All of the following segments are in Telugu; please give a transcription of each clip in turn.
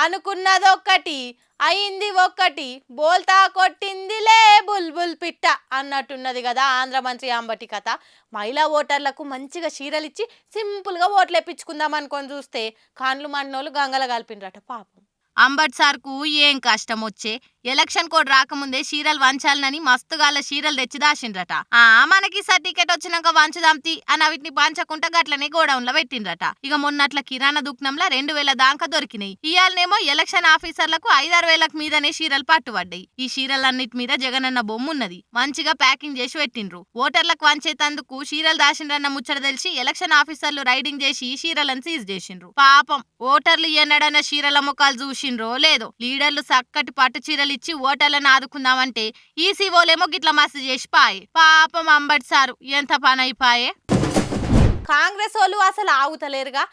అనుకున్నదొక్కటి అయింది ఒక్కటి, బోల్తా కొట్టిందిలే బుల్బుల్ పిట్ట అన్నట్టున్నది కదా ఆంధ్ర మంత్రి అంబటి కథ. మహిళా ఓటర్లకు మంచిగా చీరలిచ్చి సింపుల్గా ఓట్లు వేయించుకుందాం అనుకొని చూస్తే కాండ్లు మండినోళ్ళు గంగల కలిపినరట పాపం. అంబట్ సార్కు ఏం కష్టం వచ్చే, ఎలక్షన్ కోడ్ రాకముందే చీరలు వంచాలని మస్తుగాల చీరలు తెచ్చి దాసిండ్రట. మనకి సర్టిఫికెట్ వచ్చినాక వంచుదాంతి అని వీటిని పంచకుండా గట్లనే గోడౌన్ లో పెట్టిండ్రట. ఇక మొన్నట్ల కిరాణా దుకాణంలో 2000 దాకా దొరికినాయి. ఇయాలనేమో ఎలక్షన్ ఆఫీసర్లకు 5-6 వేలకు మీదనే చీరలు పట్టుబడ్డాయి. ఈ చీరలన్నిటి మీద జగనన్న బొమ్మ ఉన్నది. మంచిగా ప్యాకింగ్ చేసి పెట్టిండ్రు. ఓటర్లకు వంచేతందుకు చీరలు దాసిండ్రన్న ముచ్చట తెలిసి ఎలక్షన్ ఆఫీసర్లు రైడింగ్ చేసి చీరలను సీజ్ చేసిండ్రు. పాపం ఓటర్లు ఎన్నడన్న చీరల ముఖాలు చూసిండ్రో లేదో, లీడర్లు చక్కటి పట్టు చీరలు ఇచ్చి ఓటర్లను ఆదుకుందామంటే ఈసీఓలేమో గిట్ల మస్తు చేసి పాయే. పాపం అంబటి సారు ఎంత పని అయిపాయే. కాంగ్రెస్ వాళ్ళు అసలు ఆగుతలేరుగా.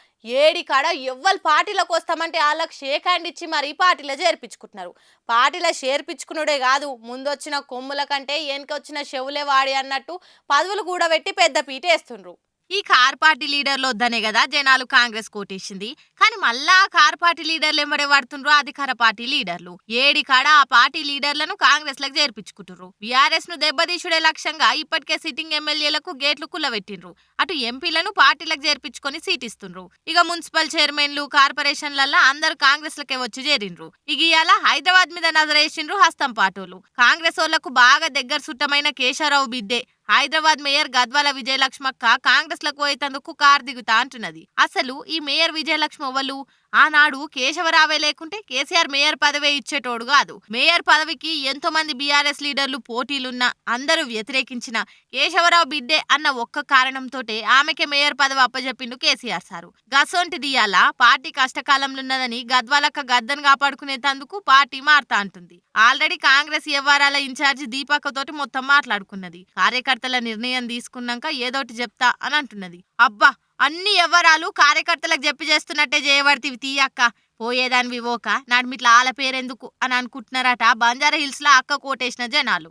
ఏడి కాడ ఎవ్వరు పార్టీలకు వస్తామంటే వాళ్ళకి షేక్ హ్యాండ్ ఇచ్చి మరి పార్టీలో చేర్పించుకుంటున్నారు. పార్టీలో చేర్పించుకున్నాడే కాదు, ముందొచ్చిన కొమ్ముల కంటే వెనకొచ్చిన చెవులే వాడి అన్నట్టు పదవులు కూడా పెట్టి పెద్ద పీట వేస్తుండ్రు. ఈ కార్ పార్టీ లీడర్లు వద్దనే కదా జనాలు కాంగ్రెస్ కోటేసింది. కానీ మళ్ళా కార్ పార్టీ లీడర్లు ఎంబడే పడుతుండ్రు అధికార పార్టీ లీడర్లు. ఏడి కాడ ఆ పార్టీ లీడర్లను కాంగ్రెస్ లకు చేర్పించుకుంటున్నారు. బీఆర్ఎస్ ను దెబ్బతీసుడే లక్ష్యంగా ఇప్పటికే సిట్టింగ్ ఎమ్మెల్యేలకు గేట్లు కుల్లబెట్టిండ్రు. అటు ఎంపీలను పార్టీలకు చేర్పించుకొని సీటిస్తుండ్రు. ఇక మున్సిపల్ చైర్మన్లు కార్పొరేషన్లల్లో అందరు కాంగ్రెస్ లకే వచ్చి చేరిండ్రు. ఇక ఇయాల హైదరాబాద్ మీద నజరేసిండ్రు హస్తం పాటోలు. కాంగ్రెస్ వాళ్లకు బాగా దగ్గర సుట్టమైన కేశవరావు బిడ్డే హైదరాబాద్ మేయర్ గద్వాల విజయలక్ష్మక్క కాంగ్రెస్ లకు పోయేందుకు కారు దిగుతా అంటున్నది. అసలు ఈ మేయర్ విజయలక్ష్మి అవ్వలు ఆనాడు కేశవరావే లేకుంటే కేసీఆర్ మేయర్ పదవే ఇచ్చేటోడు కాదు. మేయర్ పదవికి ఎంతో మంది బీఆర్ఎస్ లీడర్లు పోటీలున్నా అందరూ వ్యతిరేకించిన కేశవరావు బిడ్డే అన్న ఒక్క కారణంతోటే ఆమెకే మేయర్ పదవి అప్పజెప్పిండు కేసీఆర్ సారు. గసొంటిది ఇయాల పార్టీ కష్టకాలంలో ఉన్నదని గద్వాలక్క గద్దను కాపాడుకునేందుకు పార్టీ మారుతా అంటుంది. ఆల్రెడీ కాంగ్రెస్ వ్యవహారాల ఇన్ఛార్జి దీపక్ తోటి మొత్తం మాట్లాడుకున్నది. కార్యకర్తల నిర్ణయం తీసుకున్నాక ఏదోటి చెప్తా అని అంటున్నది. అబ్బా, అన్ని వ్యవహారాలు కార్యకర్తలకు చెప్పి చేస్తున్నట్టే చేయబడితివి తీయక్క, పోయేదానివి ఓక నడిమిట్ల ఆల పేరెందుకు అని అనుకుంటున్నారట బంజారా హిల్స్ లో అక్క కోటేసిన జనాలు.